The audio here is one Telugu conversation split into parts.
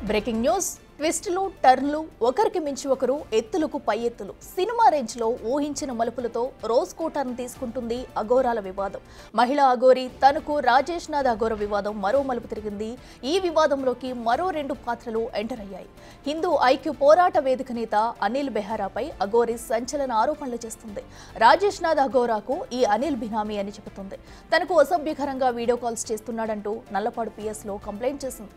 బ్రేకింగ్ న్యూస్ ట్విస్టులు టర్న్లు ఒకరికి మించి ఒకరు ఎత్తులకు పై ఎత్తులు సినిమా రేంజ్ లో ఊహించిన మలుపులతో రోజ్ కోటాను తీసుకుంటుంది అఘోరాల వివాదం మహిళా అఘోరి తనకు రాజేష్ నాథ్ అఘోర వివాదం మరో మలుపు తిరిగింది ఈ వివాదంలోకి మరో రెండు పాత్రలు ఎంటర్ అయ్యాయి హిందూ ఐక్య పోరాట వేదిక నేత అనిల్ బెహారాపై అఘోరి సంచలన ఆరోపణలు చేస్తుంది రాజేష్ నాథ్ అఘోరాకు ఈ అనిల్ బినామీ అని చెబుతుంది తనకు అసభ్యకరంగా వీడియో కాల్స్ చేస్తున్నాడంటూ నల్లపాడు పిఎస్ లో కంప్లైంట్ చేసింది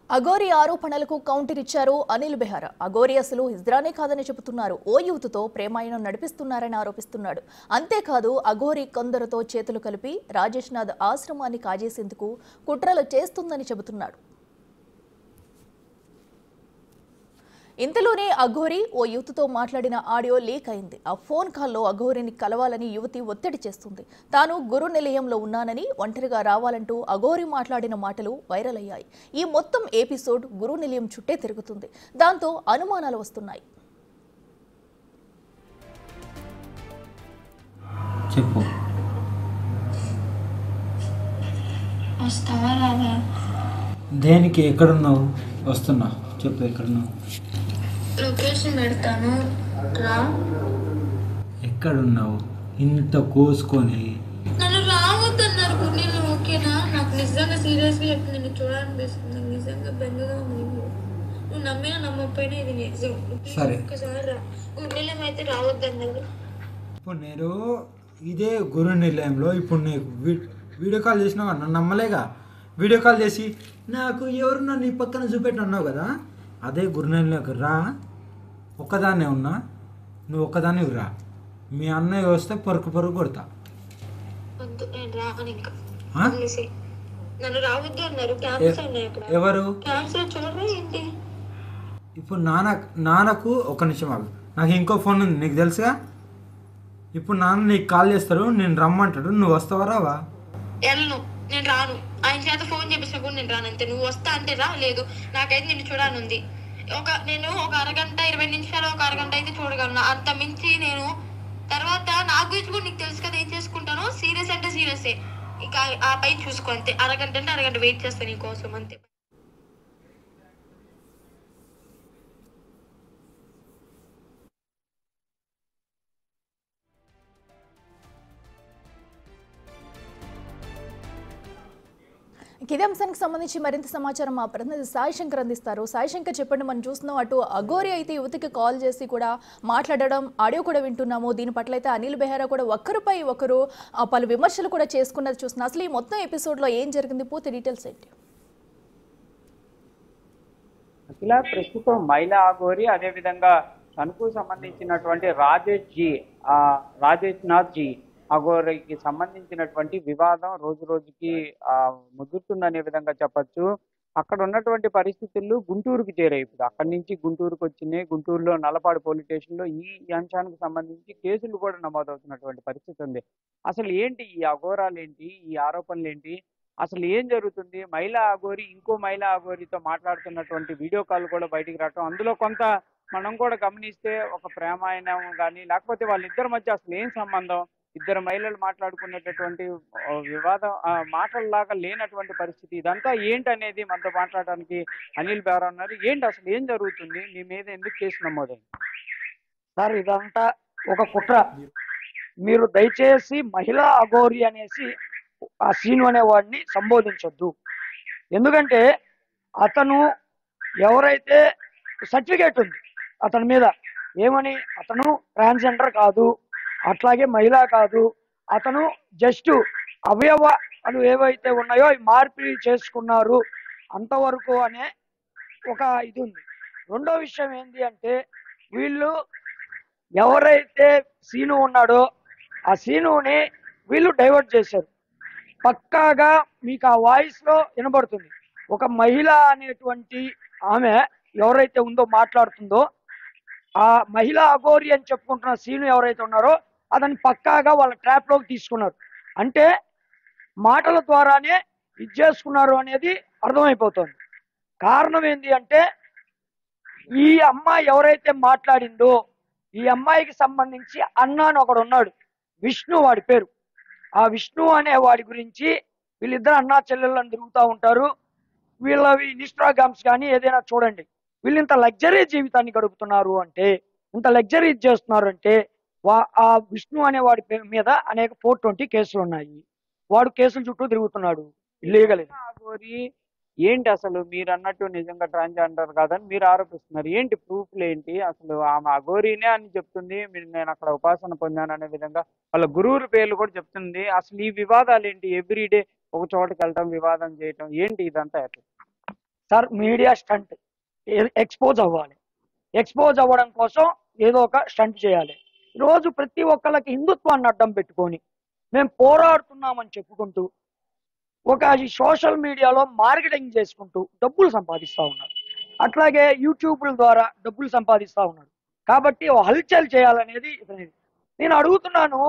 అఘోరి ఆరోపణలకు కౌంటర్ ఇచ్చారు అనిల్ బెహారా అఘోరి అసలు హిజ్రానే కాదని చెబుతున్నారు ఓ యువతతో ప్రేమాయణం నడిపిస్తున్నారని ఆరోపిస్తున్నాడు అంతేకాదు అఘోరి కొందరితో చేతులు కలిపి రాజేష్ నాథ్ ఆశ్రమాన్ని కాజేసేందుకు కుట్రలు చేస్తుందని చెబుతున్నాడు ఇంతలోనే అఘోరి ఓ యువతితో మాట్లాడిన ఆడియో లీక్ అయింది ఆ ఫోన్ కాల్లో అఘోరిని కలవాలని యువతి ఒత్తిడి చేస్తుంది తాను గురు నిలయంలో ఉన్నానని ఒంటరిగా రావాలంటూ అఘోరి మాట్లాడిన మాటలు వైరల్ అయ్యాయి ఈ మొత్తం ఎపిసోడ్ గురు నిలయం చుట్టే తిరుగుతుంది దాంతో అనుమానాలు వస్తున్నాయి చెప్పు దేనికి ఎక్కడున్నావు వస్తున్నా చెప్పు ఎక్కడున్నావు లొకేషన్ పెడతాను రా ఎక్కడున్నావు ఇంత కోసుకొని నన్ను రావద్దన్నారు నేను ఓకేనా నాకు నిజంగా సీరియస్గా చెప్పి నిన్ను చూడాలనిపిస్తుంది నిజంగా బెంగగా ఉంది నువ్వు నమ్మినా నమ్మకపోయినా ఇది నిజం సరే ఒక్కసారి రా గుండెలం అయితే రావద్దన్నారు ఇప్పుడు నేను ఇదే గురు నిలయంలో ఇప్పుడు నీకు వీడియో కాల్ చేసినావు నన్ను నమ్మలేగా వీడియో కాల్ చేసి నాకు ఎవరున్నా నీ పక్కన చూపెట్టి అన్నావు కదా అదే గురు నిలయంలోకి రా ఒక్కదాన్నే ఉన్నా నువ్వు ఒక్కదాన్ని రా మీ అన్నయ్య వస్తే పరుకు కొడతా వద్దు నేను రాను ఇంకా నన్ను రావద్దు అన్నారు క్యాన్సర్ ఉన్నాయి అక్కడ ఎవరు క్యాన్సర్ చూడరా ఏంటి ఇప్పుడు నాన్నకు ఒక నిమిషం ఆగు నాకు ఇంకో ఫోన్ ఉంది నీకు తెలుసుగా ఇప్పుడు నాన్న నీకు కాల్ చేస్తాడు నేను రమ్మంటాడు నువ్వు వస్తావా రావా వెళ్ళను నేను రాను ఆయన చేత ఫోన్ చేపిస్తా కూడా నేను రాను అంతే నువ్వు వస్తా అంటే రా లేదు నాకైతే నిన్ను చూడాలనుంది నేను ఒక అరగంట 20 నిమిషాలు ఒక అరగంట అయితే చూడగలను అంత మించి నేను తర్వాత నా గురించి కూడా నీకు తెలుసు కదా ఏం చేసుకుంటాను సీరియస్ అంటే సీరియసే ఇక ఆ పై చూసుకో అంతే అరగంట అంటే అరగంట వెయిట్ చేస్తాను నీ కోసం అంతే ఇదే అంశానికి సంబంధించి మరింత సమాచారం మా ప్రతినిధి సాయి శంకర్ అందిస్తారు సాయి శంకర్ చెప్పండి మనం చూస్తున్నాం అటు అఘోరి అయితే యువతికి కాల్ చేసి కూడా మాట్లాడడం ఆడియో కూడా వింటున్నాము దీని పట్ల అయితే అనిల్ బెహారా కూడా ఒకరిపై ఒకరు పలు విమర్శలు కూడా చేసుకున్నది చూస్తున్నాం అసలు ఈ మొత్తం ఎపిసోడ్లో ఏం జరిగింది పూర్తి డీటెయిల్స్ ఏంటి అఖిల ప్రస్తుతం మహిళా అఘోరి అదేవిధంగా తనకు సంబంధించినటువంటి రాజేష్ నాథ్ జీ అఘోరికి సంబంధించినటువంటి వివాదం రోజు రోజుకి ముదురుతుందనే విధంగా చెప్పచ్చు అక్కడ ఉన్నటువంటి పరిస్థితులు గుంటూరుకు చేరాయి ఇప్పుడు అక్కడి నుంచి గుంటూరుకు వచ్చినాయి గుంటూరులో నల్లపాడు పోలీస్ స్టేషన్లో ఈ అంశానికి సంబంధించి కేసులు కూడా నమోదవుతున్నటువంటి పరిస్థితి ఉంది అసలు ఏంటి ఈ అఘోరాలు ఏంటి ఈ ఆరోపణలు ఏంటి అసలు ఏం జరుగుతుంది మహిళా అఘోరి ఇంకో మహిళా అఘోరితో మాట్లాడుతున్నటువంటి వీడియో కాల్ కూడా బయటికి రావటం అందులో కొంత మనం కూడా గమనిస్తే ఒక ప్రేమాయణం కానీ లేకపోతే వాళ్ళిద్దరి మధ్య అసలు ఏం సంబంధం ఇద్దరు మహిళలు మాట్లాడుకునేటటువంటి వివాదం మాటల్లాగా లేనటువంటి పరిస్థితి ఇదంతా ఏంటనేది మనతో మాట్లాడడానికి అనిల్ బెహారా ఉన్నారు ఏంటి అసలు ఏం జరుగుతుంది మీ మీద ఎందుకు కేసు నమోదైంది సార్ ఇదంతా ఒక కుట్ర మీరు దయచేసి మహిళా అఘోరి అనేసి ఆ సీను అనేవాడిని సంబోధించొద్దు ఎందుకంటే అతను ఎవరైతే సర్టిఫికేట్ ఉంది అతని మీద ఏమని అతను ట్రాన్స్జెండర్ కాదు అట్లాగే మహిళ కాదు అతను జస్ట్ అవయవాలు ఏవైతే ఉన్నాయో అవి మార్పిడి చేసుకున్నారు అంతవరకు అనే ఒక ఇది ఉంది రెండో విషయం ఏంటి అంటే వీళ్ళు ఎవరైతే సీను ఉన్నాడో ఆ సీనుని వీళ్ళు డైవర్ట్ చేశారు పక్కాగా మీకు ఆ వాయిస్ లో వినబడుతుంది ఒక మహిళ అనేటువంటి ఆమె ఎవరైతే ఉందో మాట్లాడుతుందో ఆ మహిళా అఘోరి అని చెప్పుకుంటున్న సీను ఎవరైతే ఉన్నారో అతన్ని పక్కాగా వాళ్ళ ట్రాప్ లోకి తీసుకున్నారు. అంటే మాటల ద్వారానే ఇది చేసుకున్నారు అనేది అర్థమైపోతుంది. కారణం ఏంటి అంటే ఈ అమ్మాయి ఎవరైతే మాట్లాడిందో ఈ అమ్మాయికి సంబంధించి అన్న అని ఒకడు ఉన్నాడు, విష్ణు వాడి పేరు. ఆ విష్ణు అనే వాడి గురించి వీళ్ళిద్దరు అన్నా చెల్లెళ్ళని తిరుగుతూ ఉంటారు. వీళ్ళవి ఇన్స్టాగ్రామ్స్ కానీ ఏదైనా చూడండి, వీళ్ళు ఇంత లగ్జరీ జీవితాన్ని గడుపుతున్నారు అంటే, ఇంత లగ్జరీ చేస్తున్నారు అంటే ఆ విష్ణు అనే వాడి పేరు మీద అనేక 420 కేసులు ఉన్నాయి. వాడు కేసుల చుట్టూ తిరుగుతున్నాడు ఇల్లీగల్. అఘోరి ఏంటి అసలు మీరు అన్నట్టు నిజంగా ట్రాన్స్జెండర్ కాదని మీరు ఆరోపిస్తున్నారు. ఏంటి ప్రూఫ్లు ఏంటి? అసలు ఆమె అఘోరీనే అని చెప్తుంది, నేను అక్కడ ఉపాసన పొందాను అనే విధంగా వాళ్ళ గురువుల పేర్లు కూడా చెప్తుంది. అసలు ఈ వివాదాలు ఏంటి? ఎవ్రీడే ఒక చోటకి వెళ్ళటం, వివాదం చేయటం, ఏంటి ఇదంతా ఎట్లా? సార్ మీడియా స్టంట్, ఎక్స్పోజ్ అవ్వాలి. ఎక్స్పోజ్ అవ్వడం కోసం ఏదో ఒక స్టంట్ చేయాలి. రోజు ప్రతి ఒక్కళ్ళకి హిందుత్వాన్ని అడ్డం పెట్టుకొని మేము పోరాడుతున్నామని చెప్పుకుంటూ ఒక ఈ సోషల్ మీడియాలో మార్కెటింగ్ చేసుకుంటూ డబ్బులు సంపాదిస్తూ ఉన్నారు. అట్లాగే యూట్యూబ్ల ద్వారా డబ్బులు సంపాదిస్తూ ఉన్నారు. కాబట్టి హల్చల్ చేయాలనేది ఇతనిది. నేను అడుగుతున్నాను,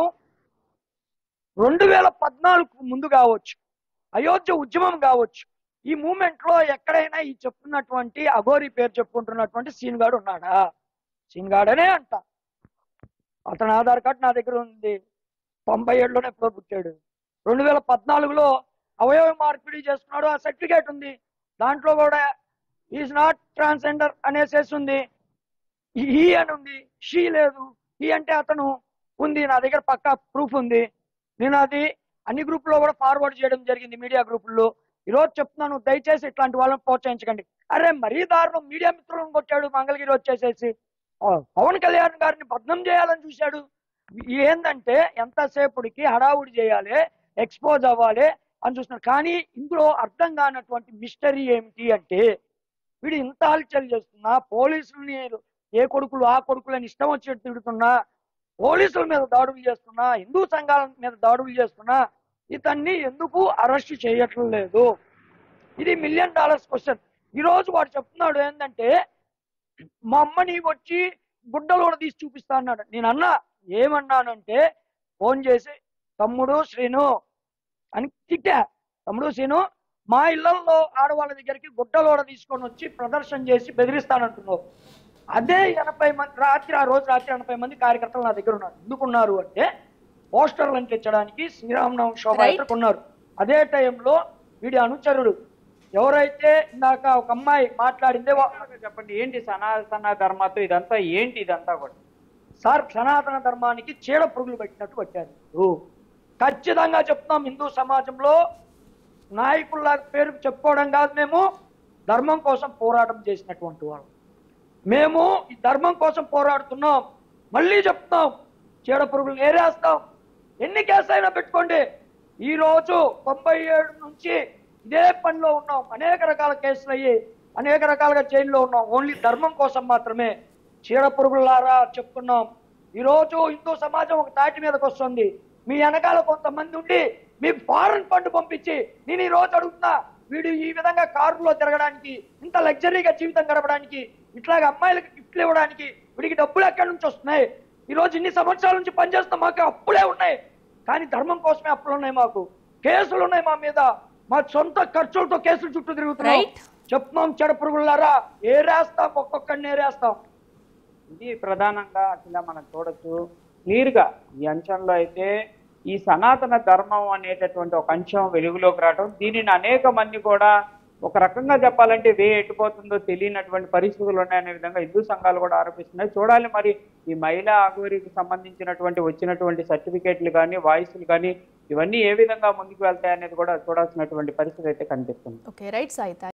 2014 ముందు కావచ్చు, అయోధ్య ఉద్యమం కావచ్చు, ఈ మూమెంట్ లో ఎక్కడైనా ఈ చెప్తున్నటువంటి అఘోరి పేరు చెప్పుకుంటున్నటువంటి సీన్ గాడు ఉన్నాడా? సీన్ గాడనే అంట. అతని ఆధార్ కార్డు నా దగ్గర ఉంది. 97లోనే ఎప్పుడో పుట్టాడు. 2014లో అవయవ మార్పిడి చేస్తున్నాడు, ఆ సర్టిఫికేట్ ఉంది. దాంట్లో కూడా ఈజ్ నాట్ ట్రాన్స్జెండర్ అనేసేసి ఉంది. ఈ అని ఉంది, షీ లేదు. ఈ అంటే అతను ఉంది, నా దగ్గర పక్కా ప్రూఫ్ ఉంది. నేను అది అన్ని గ్రూపుల్లో కూడా ఫార్వర్డ్ చేయడం జరిగింది, మీడియా గ్రూపుల్లో. ఈరోజు చెప్తున్నాను, దయచేసి ఇట్లాంటి వాళ్ళని ప్రోత్సహించకండి. అరే మరీ దారుణం, మీడియా మిత్రులను కొట్టాడు మంగళగిరి వచ్చేసేసి. పవన్ కళ్యాణ్ గారిని బద్నం చేయాలని చూశాడు. ఏంటంటే ఎంతసేపుడికి హడావుడి చేయాలి, ఎక్స్పోజ్ అవ్వాలి అని చూస్తున్నాడు. కానీ ఇందులో అర్థం కానటువంటి మిస్టరీ ఏమిటి అంటే, వీడు ఇంత హల్చల్ చేస్తున్నా, పోలీసుల్ని ఏ కొడుకులు ఆ కొడుకులని ఇష్టం వచ్చేట్టు తిడుతున్నా, పోలీసుల మీద దాడులు చేస్తున్నా, హిందూ సంఘాల మీద దాడులు చేస్తున్నా, ఇతన్ని ఎందుకు అరెస్ట్ చేయట్లేదు? ఇది $1 మిలియన్ క్వశ్చన్. ఈరోజు వాడు చెప్తున్నాడు ఏంటంటే, మా అమ్మని వచ్చి గుడ్డలు కూడా తీసి చూపిస్తా అన్నాడు. నేను అన్నా, ఏమన్నానంటే ఫోన్ చేసి తమ్ముడు శ్రీను అని తిట్టా. తమ్ముడు శ్రీను, మా ఇళ్లలో ఆడవాళ్ళ దగ్గరికి గుడ్డలోడ తీసుకొని వచ్చి ప్రదర్శన చేసి బెదిరిస్తానంటున్నావు. అదే 80 మంది ఆ రోజు రాత్రి 80 మంది కార్యకర్తలు నా దగ్గర ఉన్నారు. ఎందుకున్నారు అంటే పోస్టర్లు అంటించడానికి, శ్రీరామనవమి శోభయాత్రకు ఉన్నారు. అదే టైంలో వీడి అనుచరుడు ఎవరైతే ఇందాక ఒక అమ్మాయి మాట్లాడిందే, చెప్పండి ఏంటి సనాతన ధర్మతో ఇదంతా ఏంటి? ఇదంతా కూడా సార్ సనాతన ధర్మానికి చీడ పురుగులు పెట్టినట్టు వచ్చారు. ఖచ్చితంగా చెప్తున్నాం, హిందూ సమాజంలో నాయకుల పేరు చెప్పుకోవడం కాదు, మేము ధర్మం కోసం పోరాటం చేసినటువంటి వాళ్ళు. మేము ఈ ధర్మం కోసం పోరాడుతున్నాం. మళ్ళీ చెప్తున్నాం, చీడ పురుగులు ఏరేస్తాం. ఎన్ని కేసులు అయినా పెట్టుకోండి. ఈరోజు 97 నుంచి ఇదే పనిలో ఉన్నాం. అనేక రకాల కేసులు అయ్యి అనేక రకాలుగా జైల్లో ఉన్నాం. ఓన్లీ ధర్మం కోసం మాత్రమే. చీడ పురుగులారా చెప్తున్నాం. ఈరోజు హిందూ సమాజం ఒక తాటి మీదకి వస్తుంది. మీ వెనకాల కొంతమంది ఉండి మీకు ఫారెన్ ఫండ్ పంపించి, నేను ఈ రోజు అడుగుతున్నా, వీడు ఈ విధంగా కారులో తిరగడానికి, ఇంత లగ్జరీగా జీవితం గడపడానికి, ఇట్లాగ అమ్మాయిలకు గిఫ్ట్లు ఇవ్వడానికి వీడికి డబ్బులు ఎక్కడి నుంచి వస్తున్నాయి? ఈరోజు ఇన్ని సంవత్సరాల నుంచి పనిచేస్తాం, మాకు అప్పులే ఉన్నాయి. కానీ ధర్మం కోసమే అప్పులు ఉన్నాయి, మాకు కేసులు ఉన్నాయి, మా మీద మా సొంత ఖర్చులతో కేసులు చుట్టూ తిరుగుతున్నాం. చెప్తున్నాం, చెడ పురుగులారా ఏరేస్తాం, ఒక్కొక్కడిని ఏరేస్తాం. ఇది ప్రధానంగా అట్లా మనం చూడొచ్చు క్లియర్గా. ఈ అంశంలో అయితే ఈ సనాతన ధర్మం అనేటటువంటి ఒక అంశం వెలుగులోకి రావడం, దీనిని అనేక మంది కూడా ఒక రకంగా చెప్పాలంటే ఎట్టుపోతుందో తెలియనటువంటి పరిస్థితులు ఉన్నాయనే విధంగా హిందూ సంఘాలు కూడా ఆరోపిస్తున్నాయి. చూడాలి మరి ఈ మహిళా అఘోరికి సంబంధించినటువంటి వచ్చినటువంటి సర్టిఫికేట్లు కానీ, వాయిస్లు కానీ, ఇవన్నీ ఏ విధంగా ముందుకు వెళ్తాయనేది కూడా చూడాల్సినటువంటి పరిస్థితి అయితే కనిపిస్తుంది. Okay, right Sai.